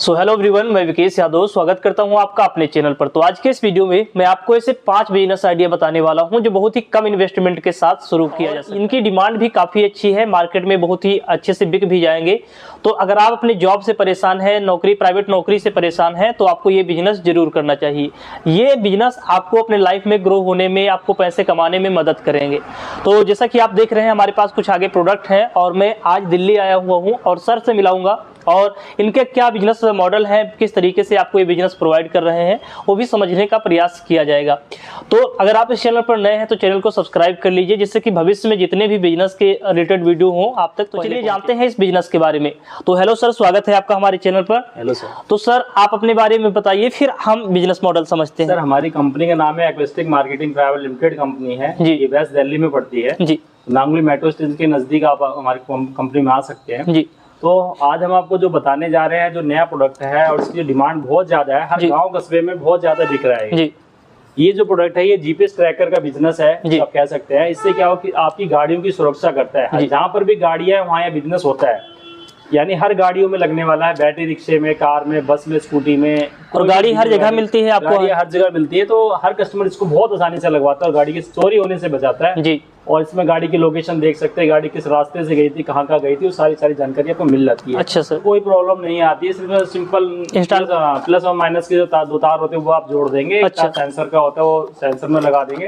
So hello everyone, मैं विकेश यादव स्वागत करता हूं आपका अपने चैनल पर। तो आज के इस वीडियो में मैं आपको ऐसे 5 बिजनेस आइडिया बताने वाला हूं जो बहुत ही कम इन्वेस्टमेंट के साथ शुरू किया जा सकता है। इनकी डिमांड भी काफ़ी अच्छी है, मार्केट में बहुत ही अच्छे से बिक भी जाएंगे। तो अगर आप अपने जॉब से परेशान है, प्राइवेट नौकरी से परेशान है, तो आपको ये बिजनेस जरूर करना चाहिए। ये बिजनेस आपको अपने लाइफ में ग्रो होने में, आपको पैसे कमाने में मदद करेंगे। तो जैसा कि आप देख रहे हैं, हमारे पास कुछ आगे प्रोडक्ट हैं और मैं आज दिल्ली आया हुआ हूँ और सर से मिलाऊंगा और इनके क्या बिजनेस मॉडल है, किस तरीके से आपको ये बिजनेस प्रोवाइड कर रहे हैं, वो भी समझने का प्रयास किया जाएगा। तो अगर आप इस चैनल पर नए हैं तो चैनल को सब्सक्राइब कर लीजिए, जिससे कि भविष्य में जितने भी बिजनेस के रिलेटेड वीडियो हों आप तक। तो चलिए जानते हैं इस बिजनेस के बारे में। तो हेलो सर, स्वागत है आपका हमारे चैनल पर। Hello sir. तो सर आप अपने बारे में बताइए, फिर हम बिजनेस मॉडल समझते हैं। सर हमारी कंपनी का नाम है acoustic marketing private limited company है जी। ये वेस्ट दिल्ली में पड़ती है जी। नांगली मेट्रो स्टेशन के नजदीक आप हमारी कंपनी में आ सकते हैं जी। तो आज हम आपको जो बताने जा रहे हैं, जो नया प्रोडक्ट है और इसकी डिमांड बहुत ज्यादा है, हर गांव कस्बे में बहुत ज्यादा बिक रहा है। जी। ये जो प्रोडक्ट है ये जीपीएस ट्रैकर का बिजनेस है, आप कह सकते हैं। इससे क्या हो कि आपकी गाड़ियों की सुरक्षा करता है। जहाँ पर भी गाड़ियां है वहाँ यह बिजनेस होता है, यानी हर गाड़ियों में लगने वाला है, बैटरी रिक्शे में, कार में, बस में, स्कूटी में। और गाड़ी हर जगह मिलती है आपको, गाड़ी हर जगह मिलती है, तो हर कस्टमर इसको बहुत आसानी से लगवाता है और गाड़ी की चोरी होने से बचाता है जी। और इसमें गाड़ी की लोकेशन देख सकते हैं, गाड़ी किस रास्ते से गई थी, कहाँ गई थी, वो सारी जानकारी आपको मिल जाती है। अच्छा सर। कोई प्रॉब्लम नहीं आती है, सिर्फ सिंपल इंस्टॉल प्लस और माइनस के जो दो तार होते हैं वो आप जोड़ देंगे। अच्छा। सेंसर का होता है वो सेंसर में लगा देंगे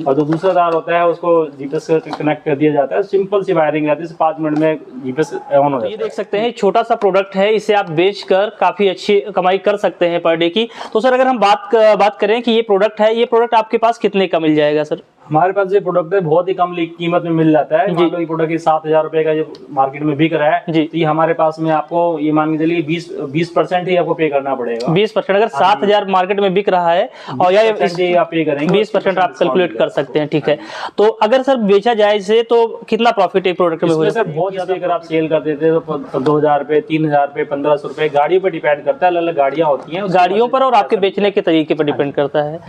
और जो दूसरा तार होता है उसको जीपीएस से कनेक्ट कर दिया जाता है। सिंपल सी वायरिंग रहती है, 5 मिनट में जीपीएस ऑन हो जाता है। ये देख सकते हैं छोटा सा प्रोडक्ट है, इसे आप बेचकर काफी अच्छी कमाई कर सकते हैं पर डे की। तो सर अगर हम बात करें कि ये प्रोडक्ट है, ये प्रोडक्ट आपके पास कितने का मिल जाएगा सर? हमारे पास ये प्रोडक्ट है बहुत ही कम कीमत में मिल जाता है। मान लो ये प्रोडक्ट 7,000 रुपए का जो मार्केट में बिक रहा है, तो ये हमारे पास में आपको ये मान के चलिए 20% ही आपको पे करना पड़ेगा। 20%? अगर 7,000 मार्केट में बिक रहा है और या आप पे करेंगे 20% आप कैलकुलेट कर सकते हैं। ठीक है, तो अगर सर बेचा जाए इसे तो कितना प्रॉफिट एक प्रोडक्ट में हो जाता है? बहुत ज्यादा अगर आप सेल कर देते हैं तो 2,000 रुपए, 3,000 रुपए, 1,500 रुपए, गाड़ियों पर डिपेंड करता है। अलग अलग गाड़ियां होती हैं, गाड़ियों पर और आपके बेचने के तरीके पर डिपेंड करता है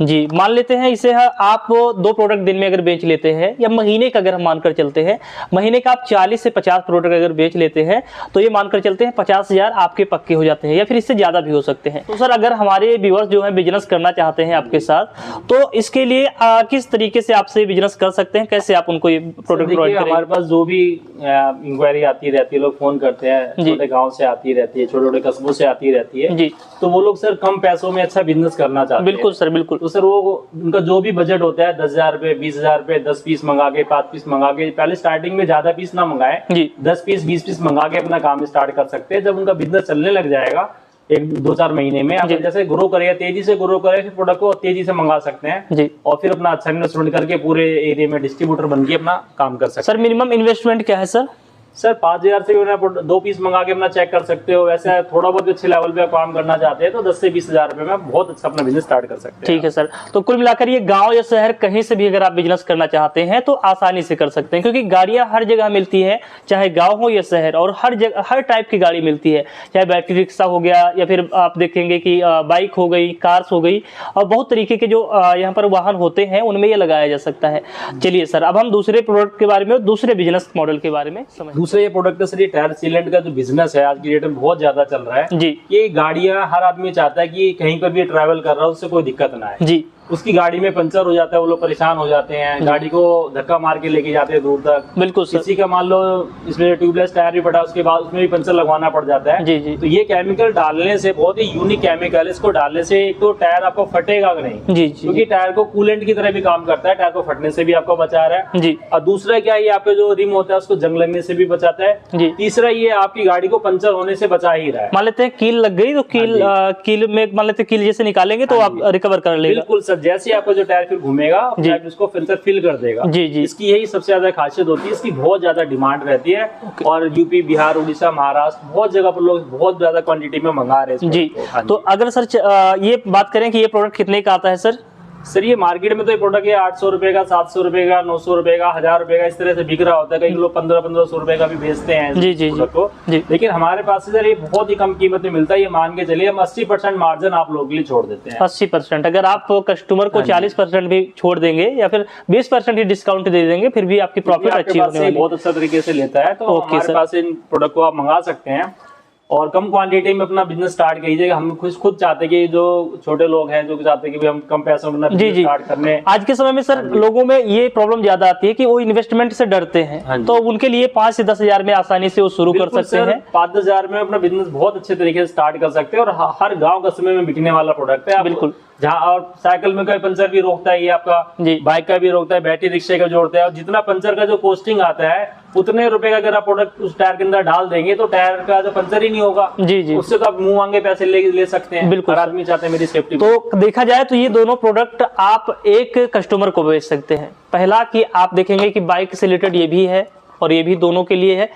जी। मान लेते हैं इसे आप 2 प्रोडक्ट दिन में अगर बेच लेते हैं, या महीने का अगर हम मानकर चलते हैं, महीने का आप 40 से 50 प्रोडक्ट अगर बेच लेते हैं तो ये मानकर चलते हैं 50,000 आपके पक्के हो जाते हैं, या फिर इससे ज्यादा भी हो सकते हैं। तो सर अगर हमारे व्यूअर्स जो है बिजनेस करना चाहते हैं आपके साथ, तो इसके लिए किस तरीके से आपसे बिजनेस कर सकते हैं, कैसे आप उनको ये प्रोडक्ट प्रोवाइड करेंगे? हमारे पास जो भी इंक्वायरी आती रहती है, लोग फोन करते हैं, छोटे गाँव से आती रहती है, छोटे छोटे कस्बों से आती रहती है जी। तो वो लोग सर कम पैसों में अच्छा बिजनेस करना चाहते हैं। बिल्कुल सर, बिल्कुल। तो सर वो उनका जो भी बजट होता है 10,000 रुपए, 20,000 रुपए, 10 पीस मंगा के, 5 पीस मंगा के, पहले स्टार्टिंग में ज्यादा पीस ना मंगाए, 10 पीस 20 पीस मंगा के अपना काम स्टार्ट कर सकते हैं। जब उनका बिजनेस चलने लग जाएगा 1-2-4 महीने में, आप जैसे ग्रो करेगा, तेजी से ग्रो करे, फिर प्रोडक्ट को तेजी से मंगा सकते हैं जी। और फिर अपना अच्छा इन्वेस्टमेंट करके पूरे एरिया में डिस्ट्रीब्यूटर बन के अपना काम कर सकते हैं। सर मिनिमम इन्वेस्टमेंट क्या है सर? सर 5,000 से 2 पीस मंगा के अपना चेक कर सकते हो। वैसे थोड़ा बहुत अच्छे लेवल पे काम करना चाहते हैं तो 10 से 20,000 रुपए में बहुत अच्छा अपना बिजनेस स्टार्ट कर सकते हैं। ठीक है सर। तो कुल मिलाकर ये गांव या शहर कहीं से भी अगर आप बिजनेस करना चाहते हैं तो आसानी से कर सकते हैं, क्योंकि गाड़ियां हर जगह मिलती है, चाहे गांव हो या शहर, और हर जगह हर टाइप की गाड़ी मिलती है, चाहे बैटरी रिक्शा हो गया, या फिर आप देखेंगे कि बाइक हो गई, कार्स हो गई, और बहुत तरीके के जो यहाँ पर वाहन होते हैं उनमें ये लगाया जा सकता है। चलिए सर, अब हम दूसरे प्रोडक्ट के बारे में, दूसरे बिजनेस मॉडल के बारे में समझ। दूसरे ये प्रोडक्ट टायर सीलेंट का जो बिजनेस है आज की डेट में बहुत ज्यादा चल रहा है जी। ये गाड़ियां हर आदमी चाहता है कि कहीं पर भी ट्रैवल कर रहा है उससे कोई दिक्कत ना है जी। उसकी गाड़ी में पंचर हो जाता है, वो लोग परेशान हो जाते हैं, गाड़ी को धक्का मार के लेके जाते हैं दूर तक। बिल्कुल सर। किसी का मान लो इसमें ट्यूबलेस टायर भी फटा, उसके बाद उसमें भी पंचर लगवाना पड़ जाता है जी जी। तो ये केमिकल डालने से, बहुत ही यूनिक केमिकल, इसको डालने से एक तो टायर आपको फटेगा नहीं जी, क्योंकि टायर को कूलेंट की तरह भी काम करता है, टायर को फटने से भी आपको बचा रहा है जी। और दूसरा क्या, ये आपके जो रिम होता है उसको जंग लगने से भी बचाता है जी। तीसरा ये आपकी गाड़ी को पंचर होने से बचा ही रहा है। मान लेते हैं कील लग गई तो कील में मान लेते कील जैसे निकालेंगे तो आप रिकवर कर लेंगे। बिल्कुल सर, जैसे आपको जो टायर फिर घूमेगा उसको फिर से फिल कर देगा जी जी। इसकी यही सबसे ज्यादा खासियत होती है, इसकी बहुत ज्यादा डिमांड रहती है और यूपी, बिहार, उड़ीसा, महाराष्ट्र बहुत जगह पर लोग बहुत ज्यादा क्वांटिटी में मंगा रहे हैं जी। तो अगर सर ये बात करें कि ये प्रोडक्ट कितने का आता है सर? सर ये मार्केट में तो ये प्रोडक्ट है 800 रुपए का, 700 रुपए का, 900 रुपए का, 1000 रुपए का, इस तरह से बिक रहा होता है। कई लोग 1500 रुपए का भी बेचते हैं जी जी को जी। लेकिन हमारे पास सर ये बहुत ही कम कीमत में मिलता है। ये मान के चलिए हम 80% मार्जिन आप लोगों के लिए छोड़ देते हैं। 80%? अगर आप कस्टमर को 40% भी छोड़ देंगे या फिर 20% ही डिस्काउंट दे देंगे, फिर भी आपकी प्रॉफिट अच्छी होने वाली है। बहुत अच्छा तरीके से लेता है तो हमारे पास इन प्रोडक्ट को आप मंगा सकते हैं। और कम क्वांटिटी में अपना बिजनेस स्टार्ट कीजिएगा। हम खुद चाहते हैं कि जो छोटे लोग हैं जो चाहते हैं कि हम कम पैसों में अपना बिजनेस स्टार्ट करने। आज के समय में सर लोगों में ये प्रॉब्लम ज्यादा आती है कि वो इन्वेस्टमेंट से डरते हैं, तो उनके लिए 5 से 10 हजार में आसानी से वो शुरू कर सकते हैं। 5-10 हजार में अपना बिजनेस बहुत अच्छे तरीके से स्टार्ट कर सकते हैं और हर गाँव कस्बे में बिकने वाला प्रोडक्ट है। बिल्कुल, जहाँ और साइकिल में कोई पंचर भी रोकता है, ये आपका बाइक का भी रोकता है, बैटरी रिक्शे का जोड़ता है। और जितना पंचर का जो कॉस्टिंग आता है उतने रुपए का अगर आप प्रोडक्ट उस टायर के अंदर डाल देंगे तो टायर का जो पंचर ही नहीं होगा। जी। उससे तो आप मुंह मांगे पैसे ले सकते हैं। बिल्कुल, हर आदमी चाहते हैं मेरी सेफ्टी। तो देखा जाए तो ये दोनों प्रोडक्ट आप एक कस्टमर को बेच सकते हैं। पहला कि आप देखेंगे कि बाइक से रिलेटेड ये भी है और ये भी दोनों के लिए है।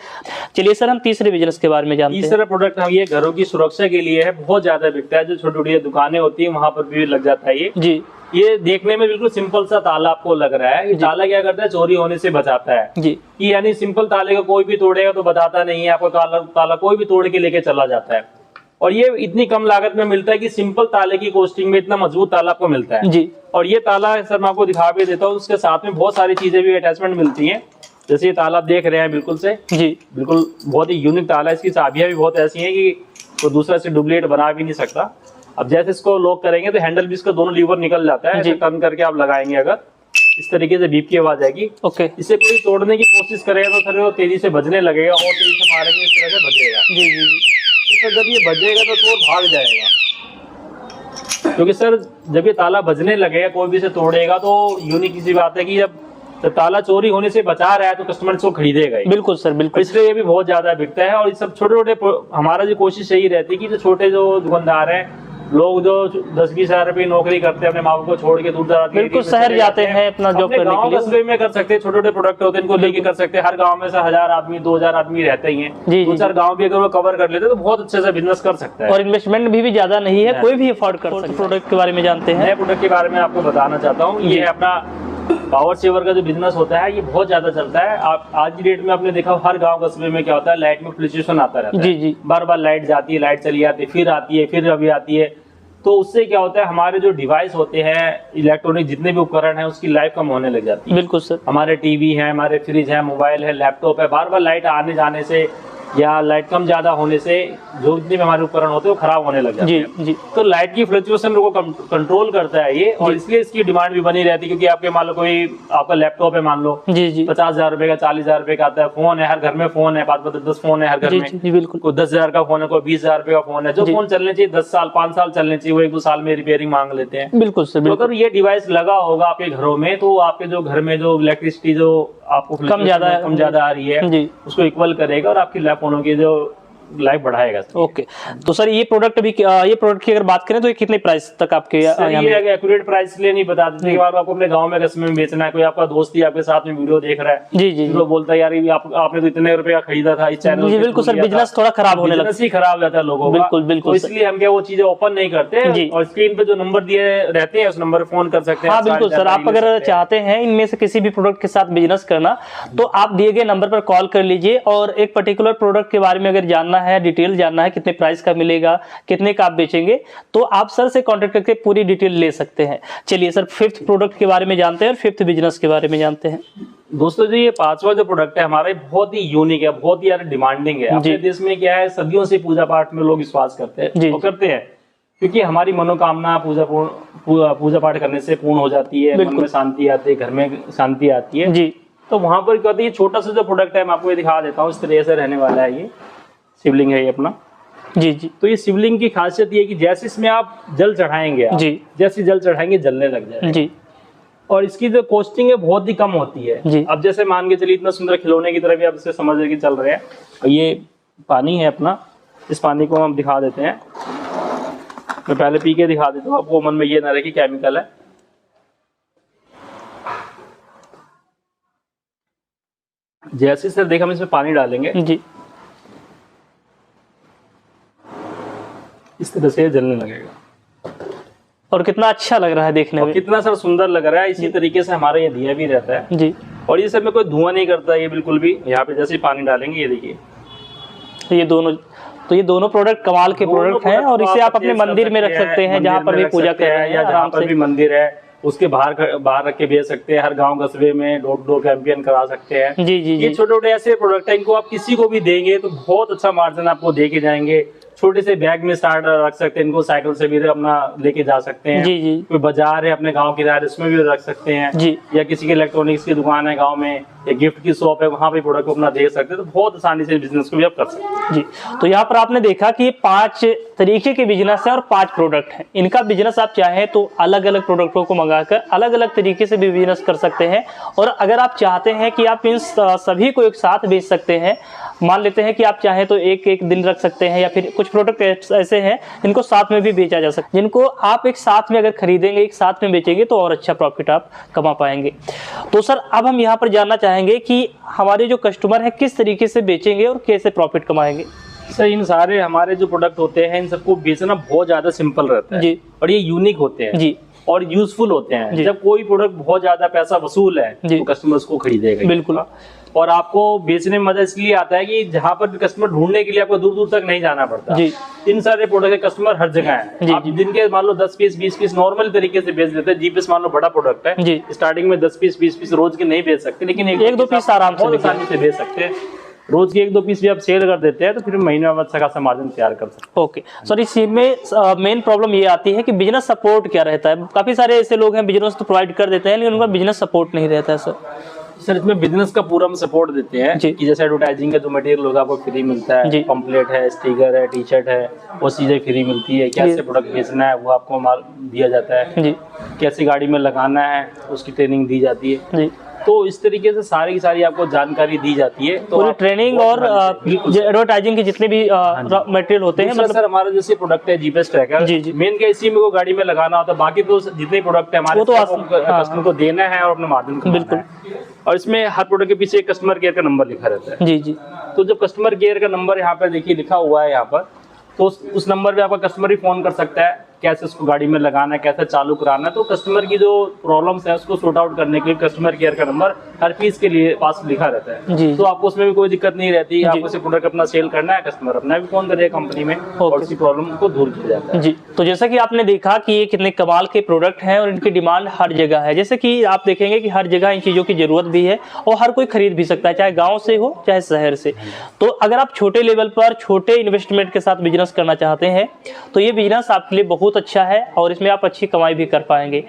चलिए सर, हम तीसरे बिजनेस के बारे में जानते हैं। तीसरा प्रोडक्ट हम ये घरों की सुरक्षा के लिए है, बहुत ज्यादा बिकता है। जो छोटी छोटी दुकानें होती है वहां पर भी लग जाता है ये। जी, ये देखने में बिल्कुल सिंपल सा ताला आपको लग रहा है। ये ताला क्या करता है, चोरी होने से बचाता है। जी, यानी सिंपल ताले को कोई भी तोड़ेगा तो बताता नहीं है आपको, ताला कोई भी तोड़ के लेके चला जाता है। और ये इतनी कम लागत में मिलता है कि सिंपल ताले की कॉस्टिंग में इतना मजबूत ताला आपको मिलता है। जी, और ये ताला सर मैं आपको दिखा भी देता हूँ, उसके साथ में बहुत सारी चीजें भी अटैचमेंट मिलती है। जैसे ये ताला आप देख रहे हैं बिल्कुल से, जी बिल्कुल बहुत ही यूनिक ताला है। इसकी चाबियां भी बहुत ऐसी हैं कि तो दूसरा से डुप्लीकेट बना भी नहीं सकता। अब जैसे इसको लॉक करेंगे तो हैंडल भी इसका दोनों लीवर निकल जाता है। टर्न करके आप लगाएंगे अगर इस तरीके से बीप की आवाज आएगी। ओके, इसे कोई तोड़ने की कोशिश करेगा तो सर वो तेजी से बजने लगेगा और तेजी से मारेंगे इस तरह से बजेगा। जी जी जी। तो जब ये बजेगा तो चोर भाग जाएगा, क्योंकि सर जब ये ताला बजने लगेगा कोई भी इसे तोड़ेगा तो यूनिक सी बात है कि जब तो ताला चोरी होने से बचा रहा है तो कस्टमर इसको खरीदेगा। बिल्कुल सर, बिल्कुल। इसलिए ये भी बहुत ज्यादा बिकता है। और सब छोटे छोटे हमारा जो कोशिश यही रहती है कि जो छोटे जो दुकानदार हैं, लोग जो 10-20 हजार रुपए नौकरी करते हैं, अपने माँ बाप को छोड़ के दूर दराज बिल्कुल शहर जाते हैं अपना जॉब करने के लिए, कस्बे में कर सकते हैं। छोटे छोटे प्रोडक्ट होते हैं इनको लेके कर सकते हैं। हर गांव में से 1000 आदमी 2000 आदमी रहते ही हैं। 2-4 गांव भी अगर वो कवर कर लेते हैं तो बहुत अच्छे से बिजनेस कर सकता है। और इन्वेस्टमेंट भी ज्यादा नहीं है, कोई भी अफोर्ड कर सकता है। प्रोडक्ट के बारे में जानते हैं। नए प्रोडक्ट के बारे में आपको बताना चाहता हूँ। ये अपना पावर सेवर का जो बिजनेस होता है ये बहुत ज्यादा चलता है। आप आज की डेट में आपने देखा हर गांव कस्बे में क्या होता है, लाइट में फ्लक्चुएशन आता रहता है। जी जी, बार बार लाइट जाती है, लाइट चली जाती है, फिर आती है, फिर अभी आती है। तो उससे क्या होता है, हमारे जो डिवाइस होते हैं इलेक्ट्रॉनिक जितने भी उपकरण हैं उसकी लाइफ कम होने लग जाती है। बिल्कुल सर, हमारे टीवी है, हमारे फ्रिज है, मोबाइल है, लैपटॉप है, बार बार लाइट आने जाने से या लाइट कम ज्यादा होने से जो जितने भी हमारे उपकरण होते हैं वो खराब होने लग जाते हैं। जी जी, तो लाइट की फ्लक्चुएशन को कंट्रोल करता है ये, और इसलिए इसकी डिमांड भी बनी रहती है। क्योंकि आपके मान लो कोई आपका लैपटॉप है, मान लो जी जी 50,000 रुपए का, 40,000 रुपए का आता है। फोन है, हर घर में फोन है, 5-10 फोन है हर घर में। जी बिल्कुल, कोई 10,000 का फोन है, कोई 20,000 रुपए का फोन है। जो फोन चलने चाहिए 10 साल 5 साल चलने चाहिए, वो 1-2 साल में रिपेयरिंग मांग लेते हैं। बिल्कुल सर, अगर ये डिवाइस लगा होगा आपके घरों में तो आपके जो घर में जो इलेक्ट्रिसिटी जो आपको कम ज्यादा आ रही है जी, उसको इक्वल करेगा और आपकी फोनों की जो लाइफ बढ़ाएगा। ओके, तो सर ये प्रोडक्ट की अगर बात करें तो ये कितने प्राइस तक आपके ये एक्यूरेट प्राइस इसलिए नहीं बता देते कि आपको अपने गांव में कस्बे में बेचना है। कोई आपका दोस्त ही आपके साथ में वीडियो देख रहा है जी जी, तो बोलता है यार आपने तो इतने रुपए का खरीदा था इस चैनल जी। बिल्कुल सर, बिजनेस थोड़ा खराब होने लगता है, खराब हो जाता है लोगों का। बिल्कुल बिल्कुल, इसलिए हम क्या वो चीजें ओपन नहीं करते और स्क्रीन पे जो नंबर दिए रहते हैं उस नंबर पे फोन कर सकते हैं। हाँ बिल्कुल सर, आप अगर चाहते हैं इनमें से किसी भी प्रोडक्ट के साथ बिजनेस करना तो आप दिए गए नंबर पर कॉल कर लीजिए। और एक पर्टिकुलर प्रोडक्ट के बारे में अगर जानना है, डिटेल जानना है, कितने प्राइस का मिलेगा, कितने का आप बेचेंगे, तो आप सर से कांटेक्ट करके पूरी डिटेल ले सकते हैं। चलिए सर, 5th प्रोडक्ट के बारे में जानते हैं और 5th बिजनेस के बारे में जानते हैं। दोस्तों जी, ये 5वां जो प्रोडक्ट है हमारा बहुत ही यूनिक है, बहुत ही यार डिमांडिंग है। अपने देश में क्या है, सदियों से पूजा पाठ में लोग विश्वास करते हैं, वो करते हैं क्योंकि हमारी मनोकामना पूजा पाठ करने से पूर्ण हो जाती है, मन में शांति आती है, घर में शांति आती है जी। तो वहां पर क्या होता है, ये छोटा सा जो प्रोडक्ट है मैं आपको ये दिखा देता हूँ। इस तरह से रहने वाला है, ये शिवलिंग है ये अपना जी जी। तो ये शिवलिंग की खासियत ये है कि जैसे इसमें आप जल चढ़ाएंगे जी, जैसे जल चढ़ाएंगे जलने लग जाएगा जी। और इसकी जो कॉस्टिंग है बहुत ही कम होती है जी। अब जैसे मान के चलिए इतना सुंदर खिलौने की तरह भी आप इसे समझ के चल रहे हैं। और ये पानी है अपना, इस पानी को हम दिखा देते हैं। मैं पहले पी के दिखा देता हूँ, आपको मन में ये ना रहे कि केमिकल है। जैसे सर देखा हम इसमें पानी डालेंगे जी, इस तरह से जलने लगेगा। और कितना अच्छा लग रहा है देखने में, कितना सर सुंदर लग रहा है। इसी तरीके से हमारा ये दिया भी रहता है जी। और ये सर में कोई धुआं नहीं करता है ये बिल्कुल भी। यहाँ पे जैसे पानी डालेंगे ये देखिए, ये दोनों प्रोडक्ट कमाल के प्रोडक्ट हैं। और इसे आप अपने मंदिर में रख सकते हैं, जहाँ पर भी पूजा कर रहे हैं या जहाँ पर भी मंदिर है, उसके बाहर रख के बेच सकते हैं, हर गांव कस्बे में डोर टू डोर कैंपेन करा सकते हैं। जी जी ये छोटे छोटे ऐसे प्रोडक्ट है, इनको आप किसी को भी देंगे तो बहुत अच्छा मार्जिन आपको दे के जाएंगे। छोटे से बैग में स्टार्ट रख सकते हैं, इनको साइकिल से भी अपना लेके जा सकते हैं। जी जी। कोई बाजार है अपने गांव किनारे, उसमें भी रख सकते हैं जी। या किसी की इलेक्ट्रॉनिक्स की दुकान है गांव में, या गिफ्ट की शॉप है, वहां पे प्रोडक्ट को अपना दे सकते हैं। तो बहुत आसानी से बिजनेस को भी आप कर सकते हैं। जी, तो यहाँ पर आपने देखा कि 5 तरीके के बिजनेस है और 5 प्रोडक्ट हैं। इनका बिजनेस आप चाहें तो अलग अलग प्रोडक्टों को मंगाकर अलग अलग तरीके से भी बिजनेस कर सकते हैं। और अगर आप चाहते हैं कि आप इन सभी को एक साथ बेच सकते हैं, मान लेते हैं कि आप चाहें तो एक एक दिन रख सकते हैं, या फिर कुछ प्रोडक्ट ऐसे हैं जिनको साथ में भी बेचा जा सकता है, जिनको आप एक साथ में अगर खरीदेंगे, एक साथ में बेचेंगे तो और अच्छा प्रॉफिट आप कमा पाएंगे। तो सर अब हम यहाँ पर जानना चाहेंगे कि हमारे जो कस्टमर हैं किस तरीके से बेचेंगे और कैसे प्रॉफिट कमाएंगे। सर इन सारे हमारे जो प्रोडक्ट होते हैं, इन सबको बेचना बहुत ज्यादा सिंपल रहता है जी। और ये यूनिक होते हैं जी। और यूजफुल होते हैं। जी। जब कोई प्रोडक्ट बहुत ज्यादा पैसा वसूल है जी। तो कस्टमर उसको खरीदेगा। बिल्कुल। और आपको बेचने में मजा इसलिए आता है कि जहाँ पर भी कस्टमर ढूंढने के लिए आपको दूर दूर तक नहीं जाना पड़ता। जी। इन सारे प्रोडक्ट के कस्टमर हर जगह जी। है। आप दिन के मान लो 10 पीस 20 पीस नॉर्मल तरीके से बेच देते हैं। जीपीएस मान लो बड़ा प्रोडक्ट है, जी। स्टार्टिंग में 10 पीस 20 पीस रोज के नहीं बेच सकते, लेकिन एक दो पीस आराम से बहुत आसानी से बेच सकते हैं। रोज के 1-2 पीस भी आप सेल कर देते हैं तो फिर महीने में अच्छा खासा मार्जिन तैयार कर सकते हैं। ओके सर, इसमें मेन प्रॉब्लम ये आती है कि बिजनेस सपोर्ट क्या रहता है। काफी सारे ऐसे लोग हैं बिजनेस तो प्रोवाइड कर देते हैं लेकिन उनका बिजनेस सपोर्ट नहीं रहता है। सर इसमें बिजनेस का पूरा हम सपोर्ट देते हैं कि जैसे एडवर्टाइजिंग का जो मटेरियल होगा आपको फ्री मिलता है, पंपलेट है, स्टिकर है, टी शर्ट है, वो चीजें फ्री मिलती है। कैसे प्रोडक्ट बेचना है वो आपको माल दिया जाता है जी। कैसे गाड़ी में लगाना है उसकी ट्रेनिंग दी जाती है जी। तो इस तरीके से सारी की सारी आपको जानकारी दी जाती है। तो पूरी ट्रेनिंग और एडवर्टाइजिंग के जितने भी मटेरियल होते हैं। मतलब सर हमारा जैसे प्रोडक्ट है जीपीएस ट्रैकर, मेन क्या इसी में को गाड़ी में लगाना होता है, बाकी तो जितने प्रोडक्ट है हमारे कस्टमर को देना है और अपने मार्जिन को बिल्कुल। और इसमें हर प्रोडक्ट के पीछे एक कस्टमर केयर का नंबर लिखा रहता है जी जी। तो जब कस्टमर केयर का नंबर यहाँ पे देखिए लिखा हुआ है यहाँ पर, तो उस नंबर पे आपका कस्टमर ही फोन कर सकता है कैसे उसको गाड़ी में लगाना है, कैसे चालू कराना है। तो कस्टमर की जो प्रॉब्लम्स है उसको सॉर्ट आउट करने के लिए कस्टमर केयर का नंबर हर पीस के लिए पास लिखा रहता है जी। तो आपको उसमें भी कोई दिक्कत नहीं रहती। आपको सिर्फ प्रोडक्ट अपना सेल करना है, कस्टमर अपना भी फोन करेगा कंपनी में और उसकी प्रॉब्लम को दूर किया जाता है जी। तो जैसा कि आपने देखा कि ये कितने कमाल के प्रोडक्ट हैं और इनकी डिमांड हर जगह है। जैसे कि आप देखेंगे कि हर जगह इन चीजों की जरूरत भी है और हर कोई खरीद भी सकता है, चाहे गाँव से हो चाहे शहर से। तो अगर आप छोटे लेवल पर छोटे इन्वेस्टमेंट के साथ बिजनेस करना चाहते हैं तो ये बिजनेस आपके लिए बहुत अच्छा है और इसमें आप अच्छी कमाई भी कर पाएंगे।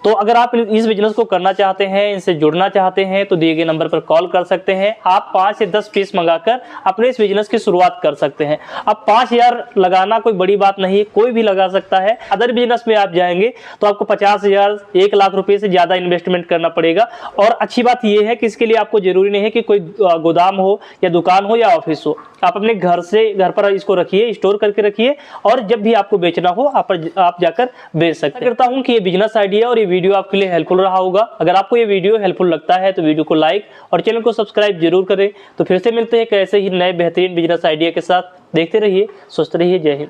तो अगर आप इस बिजनेस को करना चाहते हैं, इनसे जुड़ना चाहते हैं तो दिए गए नंबर पर कॉल कर सकते हैं। आप 5 से 10 पीस मंगाकर अपने इस बिजनेस की शुरुआत कर सकते हैं। अब 5,000 लगाना कोई बड़ी बात नहीं है, कोई भी लगा सकता है। अदर बिजनेस में आप जाएंगे तो आपको 50,000 1 लाख रुपए से ज्यादा इन्वेस्टमेंट करना पड़ेगा। और अच्छी बात यह है कि इसके लिए आपको जरूरी नहीं है कि कोई गोदाम हो या दुकान हो या ऑफिस हो। आप अपने घर पर इसको रखिए, स्टोर करके रखिए और जब भी आपको बेचना हो आप जाकर बेच सकते हैं। करता हूं कि ये बिजनेस आइडिया और ये वीडियो आपके लिए हेल्पफुल रहा होगा। अगर आपको ये वीडियो हेल्पफुल लगता है तो वीडियो को लाइक और चैनल को सब्सक्राइब जरूर करें। तो फिर से मिलते हैं एक ऐसे ही नए बेहतरीन बिजनेस आइडिया के साथ। देखते रहिए, स्वस्थ रहिए। जय हिंद।